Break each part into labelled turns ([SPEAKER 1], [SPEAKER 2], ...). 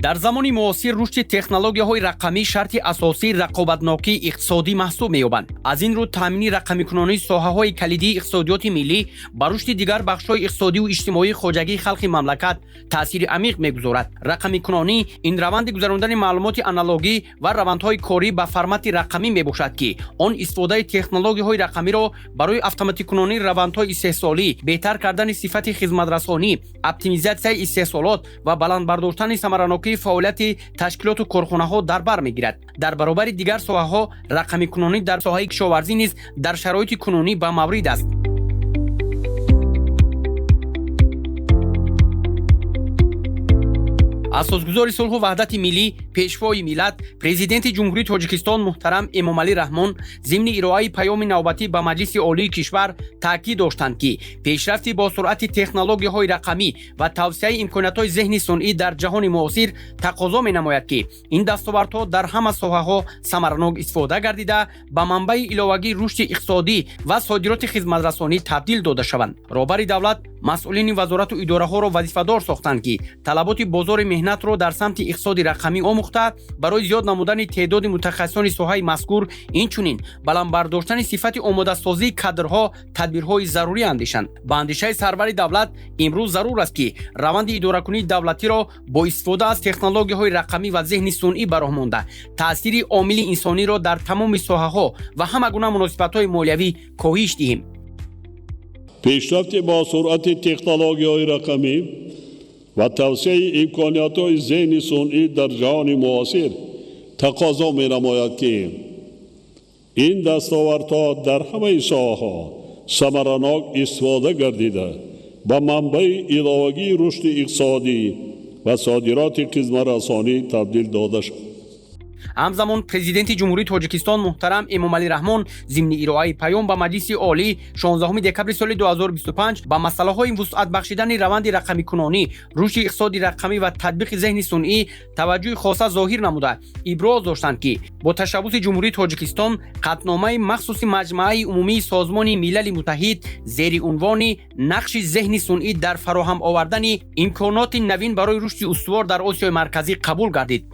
[SPEAKER 1] дар замони муосир рушди технологияҳои рақамӣ шарти асосии рақобатнокии иқтисодӣ маҳсуб меёбанд. Аз ин рӯ таъмини рақамикунонии соҳаҳои калидии иқтисодиёти миллӣ ба рушди дигар бахшҳои иқтисодиву иҷтимоии хоҷагии халқи мамлакат таъсири амиқ мегузорад. Рақамикунонӣ ин раванди гузарондани маълумоти аналогӣ ва равандҳои корӣ ба формати рақамӣ мебошад, ки он истифодаи технологияҳои рақамиро барои автоматикунонии равандҳои истеҳсолӣ, беҳтар кардани сифати хизматрасонӣ, оптимизатсияи истеҳсолот ва баландбардоштани самаранокии фаъолияти ташкилоту корхонаҳо дар бар мегирад. Дар баробари дигар соҳаҳо рақамикунонӣ дар соҳаи кишоварзӣ низ дар шароити кунунӣ ба маврид аст. асосгузори сулҳу ваҳдати миллӣ, пешвои миллат, президенти ҷумҳурии Тоҷикистон муҳтарам Эмомалӣ Раҳмон зимни ироаи паёми навбатӣ ба Маҷлиси олии кишвар таъкид доштанд, ки пешрафти босуръати технологияҳои рақамӣ ва тавсеяи имкониятҳои зеҳни сунъӣ дар ҷаҳони муосир тақозо менамояд, ки ин дастовардҳо дар ҳама соҳаҳо самаранок истифода гардида ба манбаи иловагии рушди иқтисодӣ ва содироти хизматрасонӣ табдил дода шаванд. роҳбари давлат масъулини вазорату идораҳоро вазифадор сохтанд, ки талаботи бозори меҳнатро дар самти иқтисоди рақамӣ омӯхта, барои зиёд намудани теъдоди мутахассисони соҳаи мазкур, инчунин баландбардоштани сифати омодасозии кадрҳо тадбирҳои зарурӣ андешанд. ба андешаи сарвари давлат имрӯз зарур аст, ки раванди идоракунии давлатиро бо истифода аз технологияҳои рақамӣ ва зеҳни сунъӣ бароҳ монда, таъсири омили инсониро дар тамоми соҳаҳо ва ҳама гуна муносибатҳои молиявӣ коҳиш диҳем.
[SPEAKER 2] пешрафти бо суръати технологияҳои рақамӣ ва тавсеяи имкониятҳои зеҳни сунъӣ дар ҷаҳони муосир тақозо менамояд, ки ин дастовардҳо дар ҳамаи соҳаҳо самаранок истифода гардида ба манбаи иловагии рушди иқтисодӣ ва содироти хизматрасонӣ табдил дода шавад.
[SPEAKER 1] ҳамзамон президенти ҷумҳурии Тоҷикистон муҳтарам Эмомалӣ Раҳмон зимни ироаи паём ба Маҷлиси олӣ 16 декабри соли 2025 ба масъалаҳои вусъат бахшидани раванди рақамикунонӣ, рушди иқтисоди рақамӣ ва татбиқи зеҳни сунъӣ таваҷҷӯҳи хоса зоҳир намуда иброз доштанд, ки бо ташаббуси ҷумҳурии Тоҷикистон қатномаи махсуси Маҷмӯаи умумии Созмони Милали Муттаҳид зери унвони нақши зеҳни сунъӣ дар фароҳам овардани имконоти навин барои рушди устувор дар Осиёи Марказӣ қабул гардид.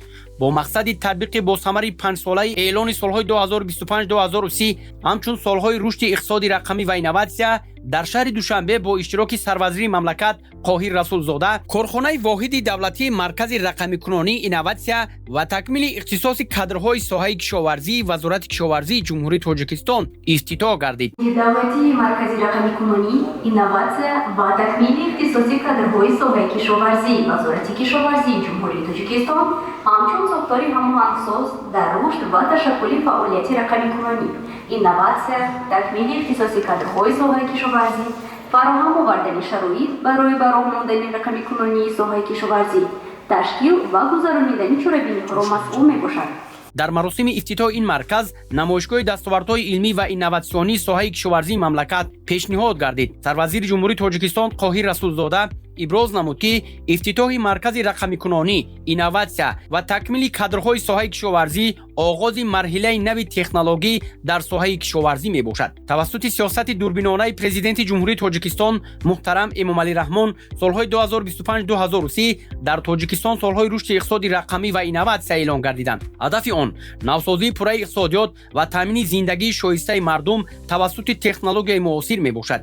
[SPEAKER 1] бо мақсади татбиқи босамари 5-солаи эълони солҳои 2025-2030 ҳамчун солҳои рушди иқтисоди рақамӣ ва инноватсия дар шаҳри Душанбе бо иштироки сарвазири мамлакат Қоҳир Расулзода, корхонаи воҳиди давлатии маркази рақамикунонӣ, инноватсия ва такмили ихтисоси кадрҳои соҳаи кишоварзӣ Вазорати кишоварзии ҷумҳурии Тоҷикистон ифтитоҳ гардид.
[SPEAKER 3] давлатии маркази рақамикунонӣ, инноватсия ва такмили ихтисоси кадрҳои соҳаи кишоварзӣ Вазорати кишоварзии ҷумҳурии Тоҷикистон ҳамчун сохтори ҳамоҳангсоз дар рушд ва ташаккули фаъолияти рақамикунонӣ, инноватсия, такмили ихтисоси кадрҳои соҳаи кишоварзӣ, фароҳам овардани шароит барои бароҳ мондани рақамикунонии соҳаи кишоварзӣ, ташкил ва гузарондани чорабиниҳоро масъул мебошад.
[SPEAKER 1] дар маросими ифтитоҳи ин марказ намоишгоҳи дастовардҳои илмӣ ва инноватсионии соҳаи кишоварзии мамлакат пешниҳод гардид. Сарвазири ҷумҳурии Тоҷикистон Қоҳир Расулзода иброз намуд, ки ифтитоҳи маркази рақамикунонӣ, инноватсия ва такмили кадрҳои соҳаи кишоварзӣ оғози марҳилаи нави технологӣ дар соҳаи кишоварзӣ мебошад. тавассути сиёсати дурбинонаи президенти ҷумҳурии Тоҷикистон муҳтарам Эмомалӣ Раҳмон солҳои 2025-2030 дар Тоҷикистон солҳои рушди иқтисоди рақамӣ ва инноватсия эълон гардиданд. ҳадафи он навсозии пурраи иқтисодиёт ва таъмини зиндагии шоистаи мардум тавассути технологияи муосир мебошад.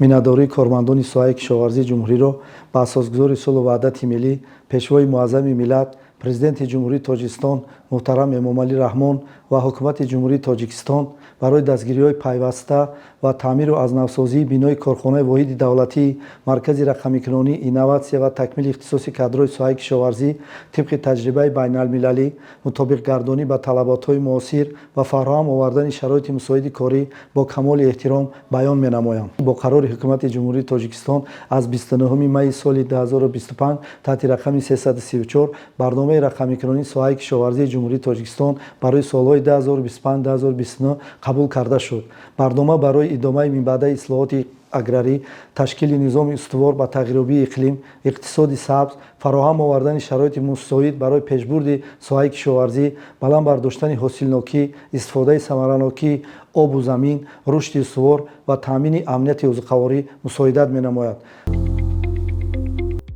[SPEAKER 4] миннатдории кормандони соҳаи кишоварзии ҷумҳуриро ба асосгузори сулҳу ваҳдати миллӣ, пешвои муаззами миллат, президенти ҷумҳурии Тоҷикистон муҳтарам Эмомалӣ Раҳмон ва ҳукумати ҷумҳурии Тоҷикистон барои дастгириҳои пайваста ва таъмиру азнавсозии бинои корхонаи воҳиди давлатии маркази рақамикунонӣ, инноватсия ва такмили ихтисоси кадрҳои соҳаи кишоварзӣ тибқи таҷрибаи байналмилалӣ, мутобиқгардонӣ ба талаботҳои муосир ва фароҳам овардани шароити мусоиди корӣ бо камоли эҳтиром баён менамоям. бо қарори ҳукумати ҷумҳурии Тоҷикистон аз 29 майи соли 2025 таҳти рақами 334 барномаи рақамикунонии соҳаи кишоварзии ҷумҳурии Тоҷикистон барои солҳои 2025-2029 қабул карда шуд. барнома барои идомаи минбаъдаи ислоҳоти аграрӣ, ташкили низоми устувор ба тағйирёбии иқлим, иқтисоди сабз, фароҳам овардани шароити мусоид барои пешбурди соҳаи кишоварзӣ, баланд бардоштани ҳосилнокӣ, истифодаи самаранокии обу замин, рушди устувор ва таъмини амнияти ӯзуқаворӣ мусоидат менамояд.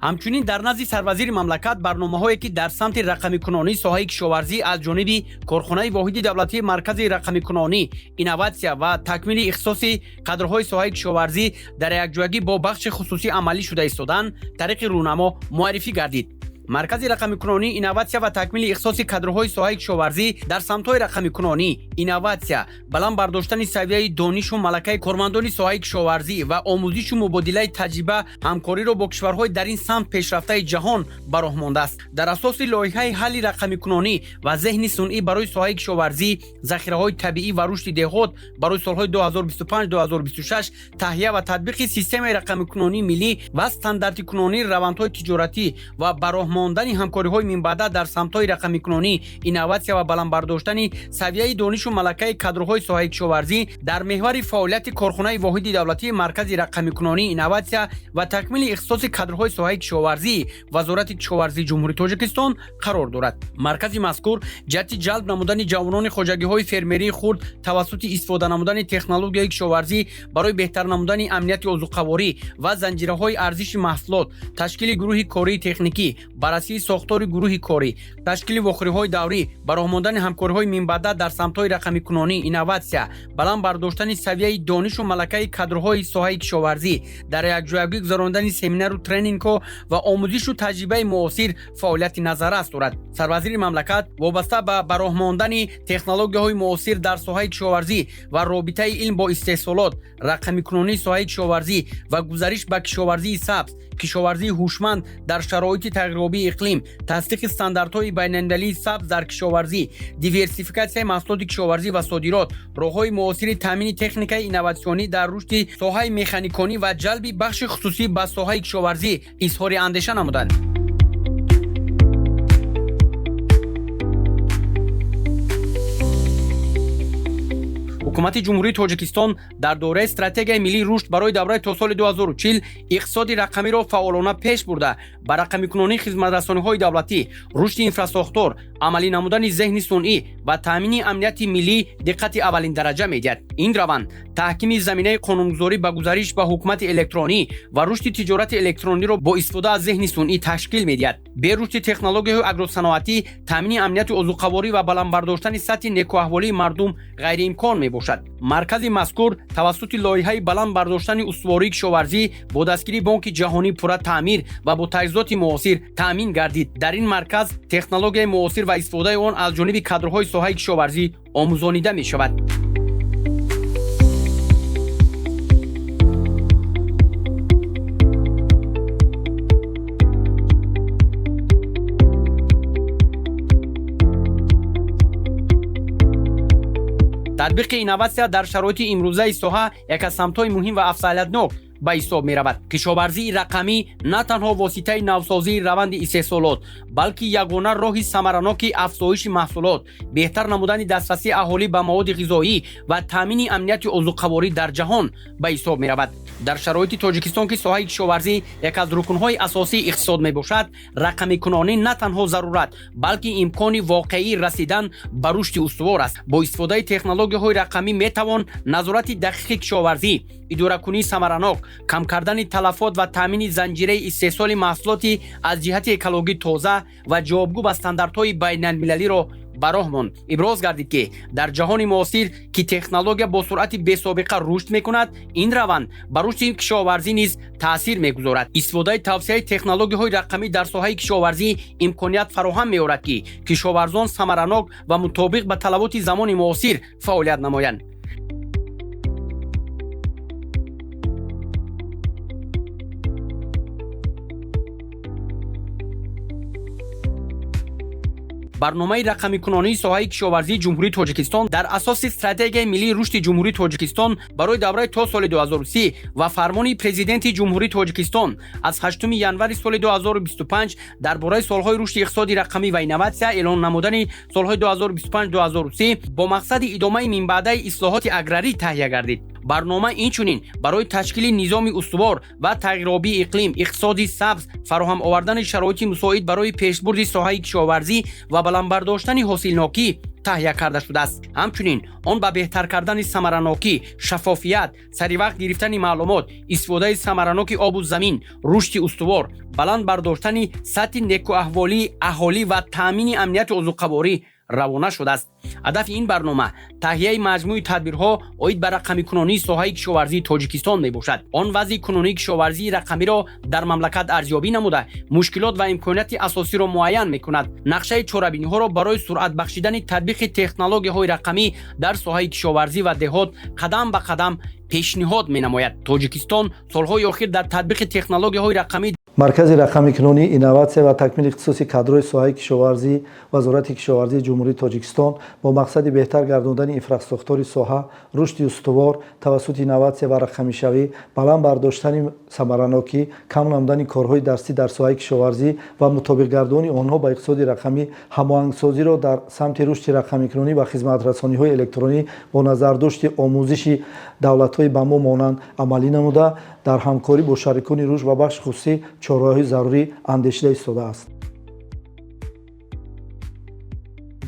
[SPEAKER 1] ҳамчунин дар назди сарвазири мамлакат барномаҳое ки дар самти рақамикунонии соҳаи кишоварзӣ аз ҷониби корхонаи воҳиди давлатии маркази рақамикунонӣ, инноватсия ва такмили ихтисоси кадрҳои соҳаи кишоварзӣ дар якҷоягӣ бо бахши хусусӣ амалӣ шуда истодан тариқи рӯнамо муаррифӣ гардид. маркази рақамикунонӣ, инноватсия ва такмили ихтисоси кадрҳои соҳаи кишоварзӣ дар самтҳои рақамикунонӣ, инноватсия, баланд бардоштани савияи донишу малакаи кормандони соҳаи кишоварзӣ ва омӯзишу мубодилаи таҷриба ҳамкориро бо кишварҳои дар ин самт пешрафтаи ҷаҳон ба роҳ мондааст. дар асоси лоиҳаи ҳалли рақамикунонӣ ва зеҳни сунъӣ барои соҳаи кишоварзӣ, захираҳои табиӣ ва рушди деҳот барои солҳои 2025-2026 таҳия ва татбиқи системаи рақамикунонии миллӣ ва стандартикунонии равандҳои тиҷоратӣ ва бароҳ мондани ҳамкориҳои минбаъда дар самтҳои рақамикунонӣ, инноватсия ва баландбардоштани савияи донишу малакаи кадрҳои соҳаи кишоварзӣ дар меҳвари фаъолияти корхонаи воҳиди давлатии маркази рақамикунонӣ, инноватсия ва такмили ихтисоси кадрҳои соҳаи кишоварзӣ Вазорати кишоварзии ҷумҳурии Тоҷикистон қарор дорад. маркази мазкур ҷаҳати ҷалб намудани ҷавонони хоҷагиҳои фермерии хурд тавассути истифода намудани технологияи кишоварзӣ барои беҳтар намудани амнияти озуқаворӣ ва занҷираҳои арзиши маҳсулот, ташкили гурӯҳи кории техникӣ, баррасии сохтори гурӯҳи корӣ, ташкили вохӯриҳои даврӣ, ба роҳ мондани ҳамкориҳои минбаъда дар самтҳои рақамикунонӣ, инноватсия, баланд бардоштани савияи донишу малакаи кадрҳои соҳаи кишоварзӣ, дар якҷоягӣ гузарондани семинару тренингҳо ва омӯзишу таҷрибаи муосир фаъолияти назаррас дорад. сарвазири мамлакат вобаста ба роҳ мондани технологияҳои муосир дар соҳаи кишоварзӣ ва робитаи илм бо истеҳсолот, рақамикунонии соҳаи кишоварзӣ ва гузариш ба кишоварзии сабз, кишоварзии ҳушманд дар шароити тағйирёбии иқлим, тасдиқи стандартҳои байналмилалии сабз дар кишоварзӣ, диверсификатсияи маҳсулоти кишоварзӣ ва содирот, роҳҳои муосири таъмини техникаи инноватсионӣ дар рушди соҳаи механиконӣ ва ҷалби бахши хусусӣ ба соҳаи кишоварзӣ изҳори андеша намуданд. ҳукумати ҷумҳурии Тоҷикистон дар дораи стратегияи миллии рушд барои давраи то соли 2040 иқтисоди рақамиро фаъолона пеш бурда ба рақамикунонии хизматрасониҳои давлатӣ, рушди инфраструктур, амалӣ намудани зеҳни сунъӣ ва таъмини амнияти миллӣ диққати аввалин дараҷа медиҳад. ин раванд таҳкими заминаи қонунгузорӣ ба гузариш ба ҳукумати электронӣ ва рушди тиҷорати электрониро бо истифода аз зеҳни сунъӣ ташкил медиҳад. бе рушди технологияҳои агросаноатӣ, таъмини амнияти озуқаворӣ ва баландбардоштани сатҳи некуаҳволии мардум ғайриимкон мебошад. маркази мазкур тавассути лоиҳаи баланд бардоштани устувории кишоварзӣ бо дастгирии Бонки ҷаҳонӣ пурра таъмир ва бо таҷҳизоти муосир таъмин гардид. дар ин марказ технологияи муосир ва истифодаи он аз ҷониби кадрҳои соҳаи кишоварзӣ омӯзонида мешавад. татбиқи инноватсия дар шароити имрӯзаи соҳа як аз самтҳои муҳим ва афзалиятнок ба ҳисоб меравад. кишоварзии рақамӣ на танҳо воситаи навсозии раванди истеҳсолот, балки ягона роҳи самараноки афзоиши маҳсулот, беҳтар намудани дастрасии аҳолӣ ба маводи ғизоӣ ва таъмини амнияти озуқаворӣ дар ҷаҳон ба ҳисоб меравад. дар шароити Тоҷикистон ки соҳаи кишоварзӣ як аз рукнҳои асосии иқтисод мебошад, рақамикунонӣ на танҳо зарурат, балки имкони воқеӣ расидан ба рушди устувор аст. бо истифодаи технологияҳои рақамӣ метавон назорати дақиқи кишоварзӣ, идоракунии самаранок, кам кардани талафот ва таъмини занҷираи истеҳсоли маҳсулоти аз ҷиҳати экологӣ тоза ва ҷавобгӯ ба стандартҳои байналмилалиро ба роҳ монд. иброз гардид ки дар ҷаҳони муосир ки технология бо суръати бесобиқа рушд мекунад, ин раванд ба рушди кишоварзӣ низ таъсир мегузорад. истифодаи тавсеяи технологияҳои рақамӣ дар соҳаи кишоварзӣ имконият фароҳам меорад ки кишоварзон самаранок ва мутобиқ ба талаботи замони муосир фаъолият намоянд. барномаи рақамикунонии соҳаи кишоварзии ҷумҳурии Тоҷикистон дар асоси стратегияи миллии рушди ҷумҳурии Тоҷикистон барои давраи то соли 2030 ва фармони президенти ҷумҳурии Тоҷикистон аз 8 январи соли 2025 дар бораи солҳои рушди иқтисоди рақамӣ ва инноватсия эълон намудани солҳои 2025-2030 бо мақсади идомаи минбаъдаи ислоҳоти аграрӣ таҳия гардид. барнома инчунин барои ташкили низоми устувор ва тағйирёбии иқлим, иқтисоди сабз, фароҳам овардани шароити мусоид барои пешбурди соҳаи кишоварзӣ ва баландбардоштани ҳосилнокӣ таҳия карда шудааст. ҳамчунин он ба беҳтар кардани самаранокӣ, шаффофият, саривақт гирифтани маълумот, истифодаи самараноки обу замин, рушди устувор, баланд бардоштани сатҳи некуаҳволии аҳолӣ ва таъмини амнияти озуқаворӣ равона шудааст. ҳадафи ин барнома таҳияи маҷмӯи тадбирҳо оид ба рақамикунонии соҳаи кишоварзии Тоҷикистон мебошад. Он вазъи кунунии кишоварзии рақамиро дар мамлакат арзёбӣ намуда, мушкилот ва имконияти асосиро муайян мекунад. нақшаи чорабиниҳоро барои суръат бахшидани татбиқи технологияҳои рақамӣ дар соҳаи кишоварзӣ ва деҳот қадам ба қадам пешниҳод менамояд. Тоҷикистон солҳои охир дар татбиқи технологияҳои рақамӣ
[SPEAKER 4] маркази рақамикунонӣ, инноватсия ва такмили ихтисоси кадрои соҳаи кишоварзӣ Вазорати кишоварзии Ҷумҳурии Тоҷикистон бо мақсади беҳтар гардондани инфраструктураи соҳа, рушди устувор тавассути инноватсия ва рақамишавӣ, баланд бардоштани самаранокӣ, кам намудани корҳои дастӣ дар соҳаи кишоварзӣ ва мутобиқгардонии онҳо ба иқтисоди рақамӣ, ҳамоҳангсозиро дар самти рушди рақамикунонӣ ва хизматрасониҳои электронӣ бо назардошти омӯзиши давлатҳои ба мо монанд амалӣ намуда, дар ҳамкорӣ бо шарикони рушд ва бахши хусусӣ чораҳои зарурӣ андешида истодааст.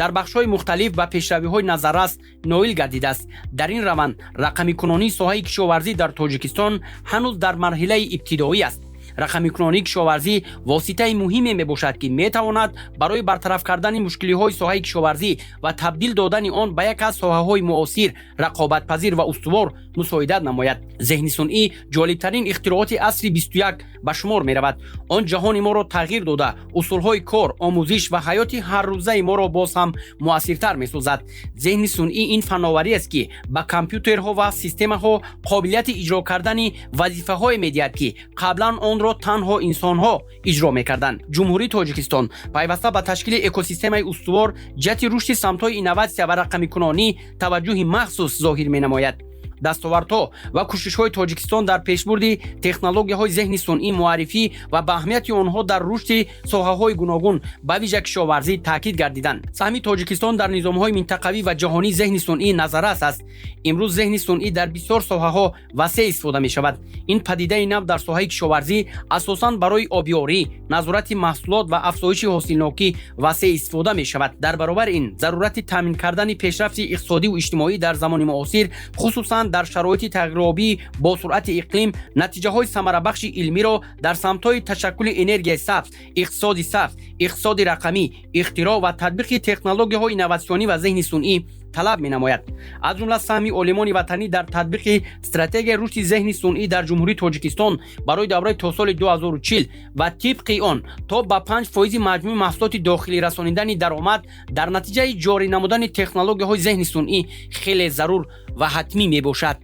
[SPEAKER 1] дар бахшҳои мухталиф ба пешравиҳои назаррас ноил гардидааст. дар ин раванд рақамикунонии соҳаи кишоварзӣ дар Тоҷикистон ҳанӯз дар марҳилаи ибтидоӣ аст. рақамикунонии кишоварзӣ воситаи муҳиме мебошад, ки метавонад барои бартараф кардани мушкилиҳои соҳаи кишоварзӣ ва табдил додани он ба як аз соҳаҳои муосир, рақобатпазир ва устувор мусоидат намояд. зеҳни сунъӣ ҷолибтарин ихтироати асри 21 ба шумор меравад. он ҷаҳони моро тағйир дода, усулҳои кор, омӯзиш ва ҳаёти ҳаррӯзаи моро боз ҳам муассиртар месозад. зеҳни сунъӣ ин фанновариест, ки ба компютерҳо ва системаҳо қобилияти иҷро кардани вазифаҳое медиҳад, ки қаблан онро танҳо инсонҳо иҷро мекарданд. ҷумҳурии Тоҷикистон пайваста ба ташкили экосистемаи устувор ҷиҳати рушди самтҳои инноватсия ва рақамикунонӣ таваҷҷӯҳи махсус зоҳир менамояд. дастовардҳо ва кӯшишҳои Тоҷикистон дар пешбурди технологияҳои зеҳни сунъӣ муаррифӣ ва ба аҳамияти онҳо дар рушди соҳаҳои гуногун ба виҷа кишоварзӣ таъкид гардиданд. саҳми Тоҷикистон дар низомҳои минтақавӣ ва ҷаҳонии зеҳни сунъӣ назаррас аст. имрӯз зеҳни сунъӣ дар бисёр соҳаҳо васеъ истифода мешавад. ин падидаи нав дар соҳаи кишоварзӣ асосан барои обёрӣ, назорати маҳсулот ва афзоиши ҳосилнокӣ васеъ истифода мешавад. дар баробар ин зарурати таъмин кардани пешрафти иқтисодиву иҷтимоӣ дар замони муосир, хусусан дар шароити тағйирёбии бо суръати иқлим, натиҷаҳои самарабахши илмиро дар самтҳои ташаккули энергияи сабз, иқтисоди сабз, иқтисоди рақамӣ, ихтироъ ва татбиқи технологияҳои инноватсионӣ ва зеҳни сунъӣ талаб менамояд. аз ҷумла саҳми олимони ватанӣ дар татбиқи стратегияи рушди зеҳни сунъӣ дар ҷумҳурии Тоҷикистон барои давраи то соли 2040 ва тибқи он то ба 5% маҷмӯи маҳсулоти дохилӣ расонидани даромад дар натиҷаи ҷорӣ намудани технологияҳои зеҳни сунъӣ хеле зарур ва ҳатмӣ мебошад.